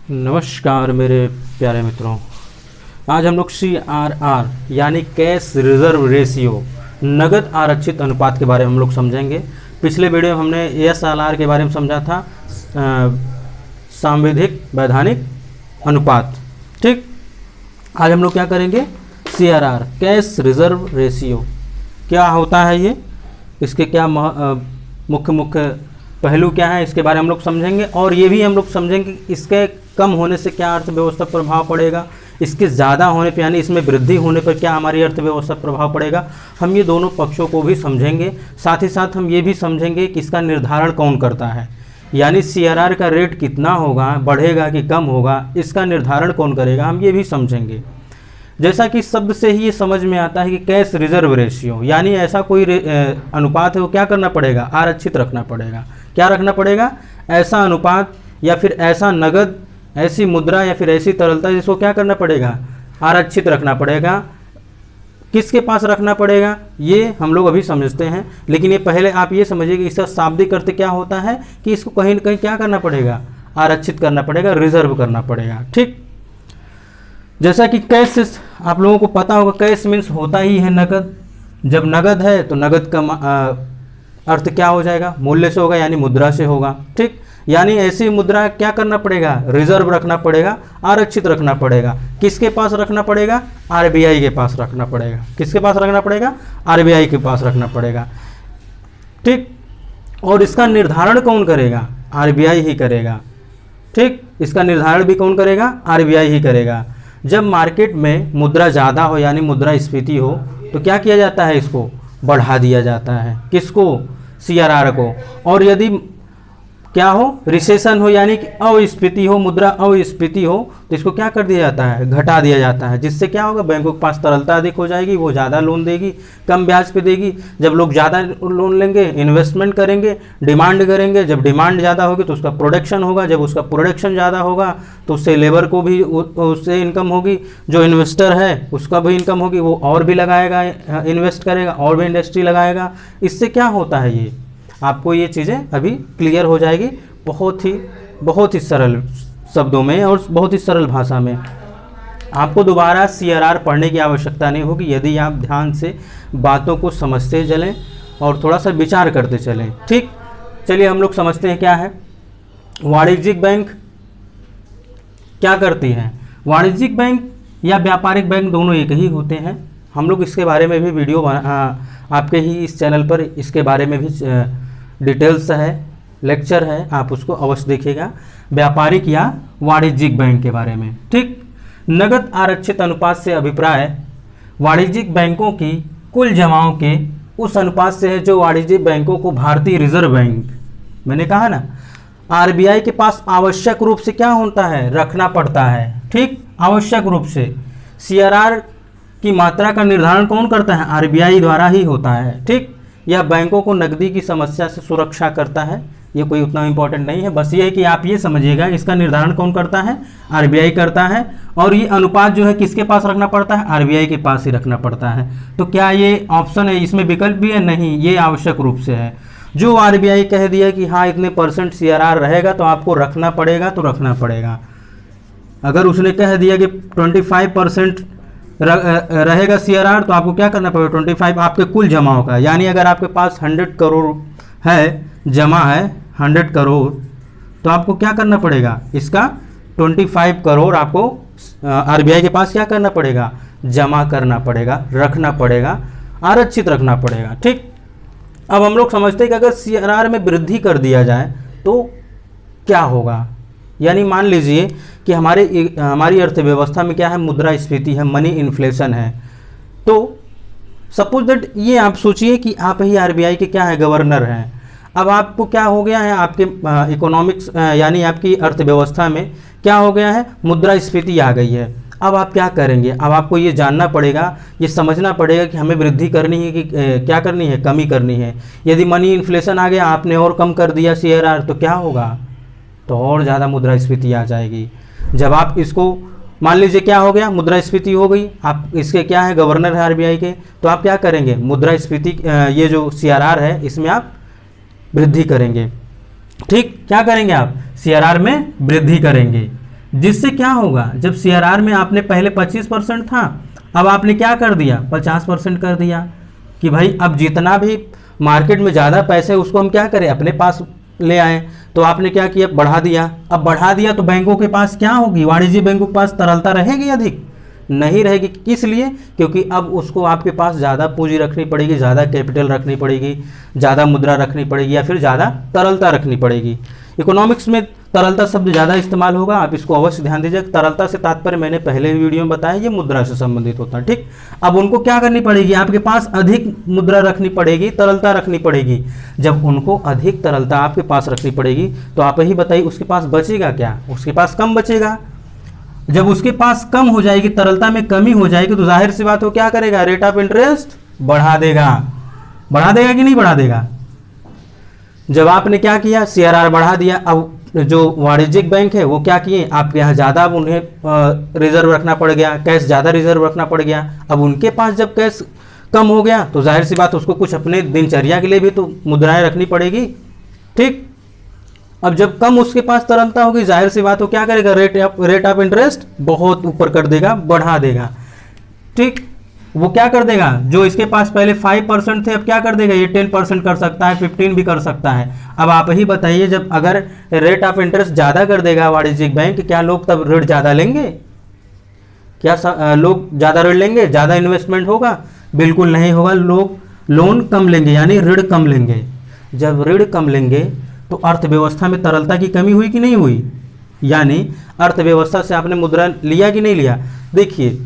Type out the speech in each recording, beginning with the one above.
नमस्कार मेरे प्यारे मित्रों। आज हम लोग CRR यानी कैश रिजर्व रेशियो, नगद आरक्षित अनुपात के बारे में हम लोग समझेंगे। पिछले वीडियो में हमने SLR के बारे में समझा था, सांविधिक वैधानिक अनुपात। ठीक, आज हम लोग क्या करेंगे, CRR कैश रिजर्व रेशियो क्या होता है, ये इसके क्या मुख्य पहलू क्या है, इसके बारे में हम लोग समझेंगे। और ये भी हम लोग समझेंगे कि इसके कम होने से क्या अर्थव्यवस्था पर प्रभाव पड़ेगा, इसके ज़्यादा होने पर यानी इसमें वृद्धि होने पर क्या हमारी अर्थव्यवस्था पर प्रभाव पड़ेगा। हम ये दोनों पक्षों को भी समझेंगे। साथ ही साथ हम ये भी समझेंगे कि इसका निर्धारण कौन करता है, यानी CRR का रेट कितना होगा, बढ़ेगा कि कम होगा, इसका निर्धारण कौन करेगा, हम ये भी समझेंगे। जैसा कि शब्द से ही ये समझ में आता है कि कैश रिजर्व रेशियो यानी ऐसा कोई अनुपात है, वो क्या करना पड़ेगा, आरक्षित रखना पड़ेगा। क्या रखना पड़ेगा, ऐसा अनुपात या फिर ऐसा नगद, ऐसी मुद्रा या फिर ऐसी तरलता जिसको क्या करना पड़ेगा, आरक्षित रखना पड़ेगा। किसके पास रखना पड़ेगा ये हम लोग अभी समझते हैं, लेकिन ये पहले आप ये समझिए कि इसका शाब्दिक अर्थ क्या होता है कि इसको कहीं न कहीं क्या करना पड़ेगा, आरक्षित करना पड़ेगा, रिजर्व करना पड़ेगा। ठीक, जैसा कि कैश आप लोगों को पता होगा, कैश मीन्स होता ही है नगद। जब नगद है तो नगद का अर्थ क्या हो जाएगा, मूल्य से होगा यानी मुद्रा से होगा। ठीक, यानी ऐसी मुद्रा क्या करना पड़ेगा, रिजर्व रखना पड़ेगा, आरक्षित रखना पड़ेगा। किसके पास रखना पड़ेगा, RBI के पास रखना पड़ेगा। किसके पास रखना पड़ेगा, RBI के पास रखना पड़ेगा। ठीक, और इसका निर्धारण कौन करेगा, RBI ही करेगा। ठीक, इसका निर्धारण भी कौन करेगा, RBI ही करेगा। जब मार्केट में मुद्रा ज़्यादा हो यानी मुद्रास्फीति हो तो क्या किया जाता है, इसको बढ़ा दिया जाता है। किसको, CRR को। और यदि क्या हो, रिसेशन हो यानी कि अस्फीति हो, मुद्रा अस्फीति हो, तो इसको क्या कर दिया जाता है, घटा दिया जाता है। जिससे क्या होगा, बैंकों के पास तरलता अधिक हो जाएगी, वो ज़्यादा लोन देगी, कम ब्याज पे देगी। जब लोग ज़्यादा लोन लेंगे, इन्वेस्टमेंट करेंगे, डिमांड करेंगे। जब डिमांड ज़्यादा होगी तो उसका प्रोडक्शन होगा, जब उसका प्रोडक्शन ज़्यादा होगा तो उससे लेबर को भी उससे इनकम होगी, जो इन्वेस्टर है उसका भी इनकम होगी, वो और भी लगाएगा, इन्वेस्ट करेगा और भी इंडस्ट्री लगाएगा। इससे क्या होता है, ये आपको ये चीज़ें अभी क्लियर हो जाएगी बहुत ही सरल शब्दों में और बहुत ही सरल भाषा में। आपको दोबारा CRR पढ़ने की आवश्यकता नहीं होगी यदि आप ध्यान से बातों को समझते चलें और थोड़ा सा विचार करते चलें। ठीक, चलिए हम लोग समझते हैं क्या है। वाणिज्यिक बैंक क्या करती हैं, वाणिज्यिक बैंक या व्यापारिक बैंक दोनों एक ही होते हैं। हम लोग इसके बारे में भी वीडियो आपके ही इस चैनल पर इसके बारे में भी डिटेल्स है, लेक्चर है, आप उसको अवश्य देखिएगा, व्यापारिक या वाणिज्यिक बैंक के बारे में। ठीक, नगद आरक्षित अनुपात से अभिप्राय वाणिज्यिक बैंकों की कुल जमाओं के उस अनुपात से है जो वाणिज्यिक बैंकों को भारतीय रिजर्व बैंक, मैंने कहा ना, RBI के पास आवश्यक रूप से क्या होता है, रखना पड़ता है। ठीक, आवश्यक रूप से CRR की मात्रा का निर्धारण कौन करता है, RBI द्वारा ही होता है। ठीक, यह बैंकों को नकदी की समस्या से सुरक्षा करता है। ये कोई उतना इंपॉर्टेंट नहीं है, बस ये है कि आप ये समझिएगा इसका निर्धारण कौन करता है, RBI करता है। और ये अनुपात जो है किसके पास रखना पड़ता है, RBI के पास ही रखना पड़ता है। तो क्या ये ऑप्शन है, इसमें विकल्प भी है, नहीं, ये आवश्यक रूप से है। जो RBI कह दिया कि हाँ इतने % CRR रहेगा तो आपको रखना पड़ेगा तो रखना पड़ेगा। अगर उसने कह दिया कि 25% रहेगा CRR तो आपको क्या करना पड़ेगा, 25 आपके कुल जमाओं का, यानी अगर आपके पास 100 करोड़ है, जमा है 100 करोड़, तो आपको क्या करना पड़ेगा, इसका 25 करोड़ आपको RBI के पास क्या करना पड़ेगा, जमा करना पड़ेगा, रखना पड़ेगा, आरक्षित रखना पड़ेगा। ठीक, अब हम लोग समझते हैं कि अगर CRR में वृद्धि कर दिया जाए तो क्या होगा। यानी मान लीजिए कि हमारी अर्थव्यवस्था में क्या है, मुद्रास्फीति है, मनी इन्फ्लेशन है। तो सपोज दैट ये आप सोचिए कि आप ही RBI के क्या है, गवर्नर हैं। अब आपको क्या हो गया है, आपके इकोनॉमिक्स यानी आपकी अर्थव्यवस्था में क्या हो गया है, मुद्रास्फीति आ गई है। अब आप क्या करेंगे, अब आपको ये जानना पड़ेगा, ये समझना पड़ेगा कि हमें वृद्धि करनी है कि क्या करनी है, कमी करनी है। यदि मनी इन्फ्लेशन आ गया, आपने और कम कर दिया CRR, तो क्या होगा, तो और ज़्यादा मुद्रास्फीति आ जाएगी। जब आप इसको मान लीजिए क्या हो गया, मुद्रास्फीति हो गई, आप इसके क्या है, गवर्नर है RBI के, तो आप क्या करेंगे, मुद्रास्फीति ये जो CRR है इसमें आप वृद्धि करेंगे। ठीक, क्या करेंगे आप, CRR में वृद्धि करेंगे। जिससे क्या होगा, जब CRR में आपने पहले 25% था, अब आपने क्या कर दिया 50% कर दिया कि भाई अब जितना भी मार्केट में ज़्यादा पैसे उसको हम क्या करें अपने पास ले आए। तो आपने क्या किया, बढ़ा दिया। अब बढ़ा दिया तो बैंकों के पास क्या होगी, वाणिज्यिक बैंकों के पास तरलता रहेगी, अधिक नहीं रहेगी। किस लिए, क्योंकि अब उसको आपके पास ज़्यादा पूंजी रखनी पड़ेगी, ज़्यादा कैपिटल रखनी पड़ेगी, ज़्यादा मुद्रा रखनी पड़ेगी, या फिर ज़्यादा तरलता रखनी पड़ेगी। इकोनॉमिक्स में तरलता शब्द ज़्यादा इस्तेमाल होगा, आप इसको अवश्य ध्यान दीजिए। तरलता से तात्पर्य मैंने पहले वीडियो में बताया, ये मुद्रा से संबंधित होता है, ठीक। अब उनको क्या करनी पड़ेगी, आपके पास अधिक मुद्रा रखनी पड़ेगी, तरलता रखनी पड़ेगी। जब उनको अधिक तरलता आपके पास रखनी पड़ेगी तो आप ही बताइए उसके पास बचेगा क्या, उसके पास कम बचेगा। जब उसके पास कम हो जाएगी, तरलता में कमी हो जाएगी, तो जाहिर सी बात हो क्या करेगा, रेट ऑफ इंटरेस्ट बढ़ा देगा। बढ़ा देगा कि नहीं बढ़ा देगा। जब आपने क्या किया, CRR बढ़ा दिया, अब जो वाणिज्यिक बैंक है वो क्या किए, आपके यहाँ ज़्यादा अब उन्हें रिजर्व रखना पड़ गया, कैश ज़्यादा रिजर्व रखना पड़ गया। अब उनके पास जब कैश कम हो गया तो जाहिर सी बात उसको कुछ अपने दिनचर्या के लिए भी तो मुद्राएं रखनी पड़ेगी, ठीक। अब जब कम उसके पास तरलता होगी, जाहिर सी बात हो क्या करेगा, रेट ऑफ इंटरेस्ट बहुत ऊपर कर देगा, बढ़ा देगा, ठीक। वो क्या कर देगा, जो इसके पास पहले 5% थे अब क्या कर देगा, ये 10% कर सकता है, 15 भी कर सकता है। अब आप ही बताइए, जब अगर रेट ऑफ इंटरेस्ट ज़्यादा कर देगा वाणिज्यिक बैंक, क्या लोग तब ऋण ज़्यादा लेंगे, क्या लोग ज़्यादा ऋण लेंगे, ज़्यादा इन्वेस्टमेंट होगा, बिल्कुल नहीं होगा। लोग लोन कम लेंगे, यानी ऋण कम लेंगे। जब ऋण कम लेंगे तो अर्थव्यवस्था में तरलता की कमी हुई कि नहीं हुई, यानी अर्थव्यवस्था से आपने मुद्रा लिया कि नहीं लिया। देखिए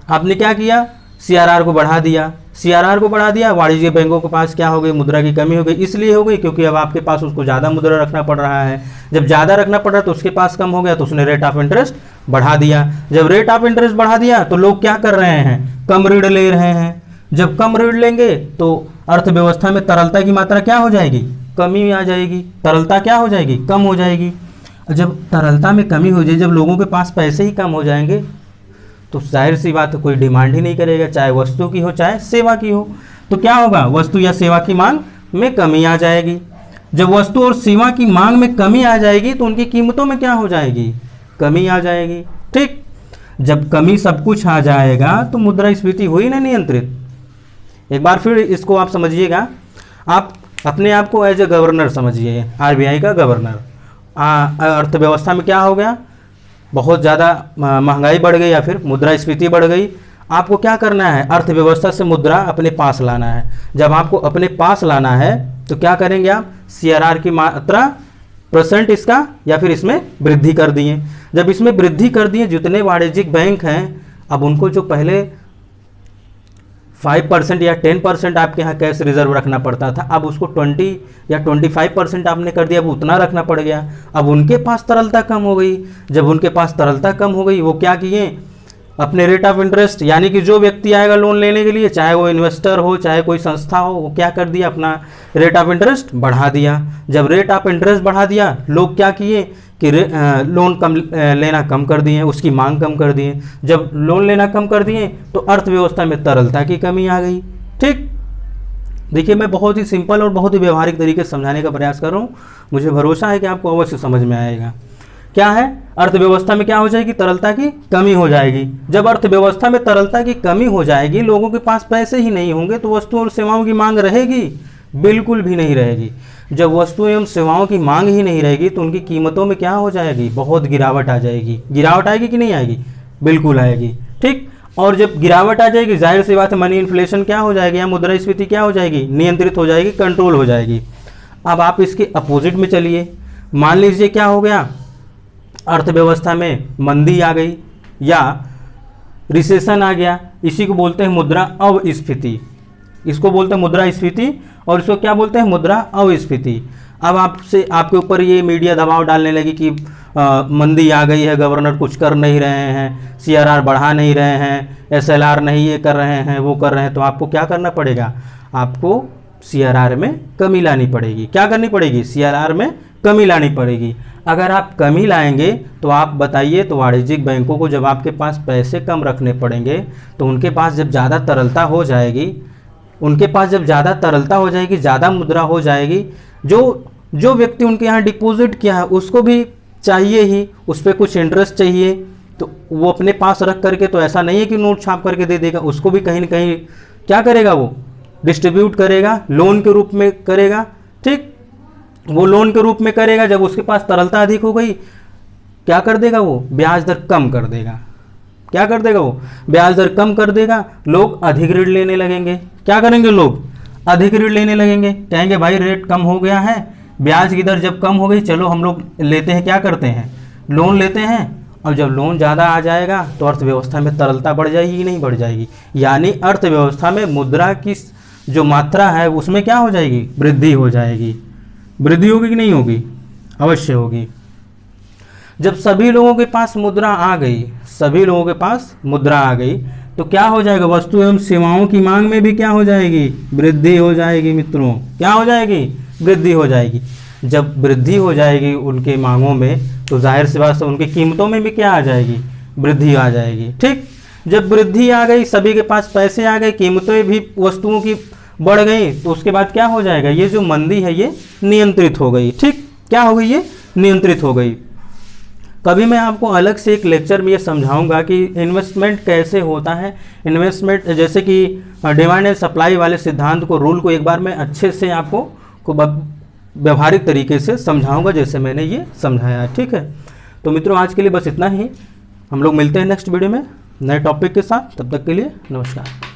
आपने क्या किया, CRR को बढ़ा दिया, CRR को बढ़ा दिया, वाणिज्यिक बैंकों के पास क्या हो गई, मुद्रा की कमी हो गई। इसलिए हो गई क्योंकि अब आपके पास उसको ज़्यादा मुद्रा रखना पड़ रहा है। जब ज़्यादा रखना पड़ रहा है तो उसके पास कम हो गया, तो उसने रेट ऑफ इंटरेस्ट बढ़ा दिया। जब रेट ऑफ इंटरेस्ट बढ़ा दिया तो लोग क्या कर रहे हैं, कम ऋण ले रहे हैं। जब कम ऋण लेंगे तो अर्थव्यवस्था में तरलता की मात्रा क्या हो जाएगी, कमी आ जाएगी, तरलता क्या हो जाएगी, कम हो जाएगी। जब तरलता में कमी हो जाए, जब लोगों के पास पैसे ही कम हो जाएंगे तो जाहिर सी बात है कोई डिमांड ही नहीं करेगा, चाहे वस्तु की हो चाहे सेवा की हो। तो क्या होगा, वस्तु या सेवा की मांग में कमी आ जाएगी। जब वस्तु और सेवा की मांग में कमी आ जाएगी तो उनकी कीमतों में क्या हो जाएगी, कमी आ जाएगी, ठीक। जब कमी सब कुछ आ जाएगा तो मुद्रास्फीति हुई ना नियंत्रित। एक बार फिर इसको आप समझिएगा, आप अपने आप को एज ए गवर्नर समझिए, RBI का गवर्नर। अर्थव्यवस्था में क्या हो गया, बहुत ज़्यादा महंगाई बढ़ गई या फिर मुद्रास्फीति बढ़ गई। आपको क्या करना है, अर्थव्यवस्था से मुद्रा अपने पास लाना है। जब आपको अपने पास लाना है तो क्या करेंगे आप, CRR की मात्रा % इसका या फिर इसमें वृद्धि कर दिए। जब इसमें वृद्धि कर दिए, जितने वाणिज्यिक बैंक हैं अब उनको जो पहले 5% या 10% आपके यहाँ कैश रिजर्व रखना पड़ता था, अब उसको 20 या 25% आपने कर दिया, अब उतना रखना पड़ गया। अब उनके पास तरलता कम हो गई। जब उनके पास तरलता कम हो गई, वो क्या किए, अपने रेट ऑफ इंटरेस्ट, यानी कि जो व्यक्ति आएगा लोन लेने के लिए, चाहे वो इन्वेस्टर हो चाहे कोई संस्था हो, वो क्या कर दिया, अपना रेट ऑफ इंटरेस्ट बढ़ा दिया। जब रेट ऑफ इंटरेस्ट बढ़ा दिया, लोग क्या किए कि लोन कम लेना कम कर दिए, उसकी मांग कम कर दिए। जब लोन लेना कम कर दिए तो अर्थव्यवस्था में तरलता की कमी आ गई, ठीक। देखिए मैं बहुत ही सिंपल और बहुत ही व्यवहारिक तरीके से समझाने का प्रयास कर रहा हूँ, मुझे भरोसा है कि आपको अवश्य समझ में आएगा। क्या है, अर्थव्यवस्था में क्या हो जाएगी, तरलता की कमी हो जाएगी। जब अर्थव्यवस्था में तरलता की कमी हो जाएगी, लोगों के पास पैसे ही नहीं होंगे तो वस्तुओं और सेवाओं की मांग रहेगी, बिल्कुल भी नहीं रहेगी। जब वस्तु एवं सेवाओं की मांग ही नहीं रहेगी तो उनकी कीमतों में क्या हो जाएगी, बहुत गिरावट आ जाएगी। गिरावट आएगी कि नहीं आएगी, बिल्कुल आएगी, ठीक। और जब गिरावट आ जाएगी, जाहिर सी बात है मनी इन्फ्लेशन क्या हो जाएगी, या मुद्रास्फीति क्या हो जाएगी, नियंत्रित हो जाएगी, कंट्रोल हो जाएगी। अब आप इसके अपोजिट में चलिए, मान लीजिए क्या हो गया, अर्थव्यवस्था में मंदी आ गई या रिसेशन आ गया, इसी को बोलते हैं मुद्रा अवस्फीति। इसको बोलते हैं मुद्रास्फीति और इसको क्या बोलते हैं, मुद्रा अवस्फीति। अब आपसे आपके ऊपर ये मीडिया दबाव डालने लगी कि मंदी आ गई है, गवर्नर कुछ कर नहीं रहे हैं, CRR बढ़ा नहीं रहे हैं, SLR नहीं ये कर रहे हैं वो कर रहे हैं, तो आपको क्या करना पड़ेगा, आपको CRR में कमी लानी पड़ेगी। क्या करनी पड़ेगी, CRR में कमी लानी पड़ेगी। अगर आप कमी लाएंगे तो आप बताइए, तो वाणिज्यिक बैंकों को जब आपके पास पैसे कम रखने पड़ेंगे तो उनके पास जब ज़्यादा तरलता हो जाएगी, उनके पास जब ज़्यादा तरलता हो जाएगी, ज़्यादा मुद्रा हो जाएगी, जो व्यक्ति उनके यहाँ डिपॉजिट किया है उसको भी चाहिए ही, उस पर कुछ इंटरेस्ट चाहिए, तो वो अपने पास रख करके तो ऐसा नहीं है कि नोट छाप करके दे देगा, उसको भी कहीं ना कहीं क्या करेगा, वो डिस्ट्रीब्यूट करेगा, लोन के रूप में करेगा। ठीक, वो लोन के रूप में करेगा। जब उसके पास तरलता अधिक हो गई, क्या कर देगा, वो ब्याज दर कम कर देगा। क्या कर देगा, वो ब्याज दर कम कर देगा। लोग अधिक ऋण लेने लगेंगे। क्या करेंगे, लोग अधिक ऋण लेने लगेंगे। कहेंगे भाई रेट कम हो गया है, ब्याज की दर जब कम हो गई, चलो हम लोग लेते हैं, क्या करते हैं, लोन लेते हैं। और जब लोन ज़्यादा आ जाएगा तो अर्थव्यवस्था में तरलता बढ़ जाएगी कि नहीं बढ़ जाएगी, यानी अर्थव्यवस्था में मुद्रा की जो मात्रा है उसमें क्या हो जाएगी, वृद्धि हो जाएगी। वृद्धि होगी कि नहीं होगी, अवश्य होगी। जब सभी लोगों के पास मुद्रा आ गई, सभी लोगों के पास मुद्रा आ गई, तो क्या हो जाएगा, वस्तु एवं सेवाओं की मांग में भी क्या हो जाएगी, वृद्धि हो जाएगी। मित्रों क्या हो जाएगी, वृद्धि हो जाएगी। जब वृद्धि हो जाएगी उनके मांगों में, तो जाहिर सी बात है उनकी कीमतों में भी क्या आ जाएगी, वृद्धि आ जाएगी। ठीक, जब वृद्धि आ गई, सभी के पास पैसे आ गए, कीमतें भी वस्तुओं की बढ़ गई, तो उसके बाद क्या हो जाएगा, ये जो मंदी है ये नियंत्रित हो गई। ठीक, क्या हो गई, ये नियंत्रित हो गई। कभी मैं आपको अलग से एक लेक्चर में ये समझाऊंगा कि इन्वेस्टमेंट कैसे होता है। इन्वेस्टमेंट जैसे कि डिमांड एंड सप्लाई वाले सिद्धांत को, रूल को एक बार मैं अच्छे से आपको व्यवहारिक तरीके से समझाऊंगा जैसे मैंने ये समझाया। ठीक है, तो मित्रों आज के लिए बस इतना ही। हम लोग मिलते हैं नेक्स्ट वीडियो में नए टॉपिक के साथ। तब तक के लिए नमस्कार।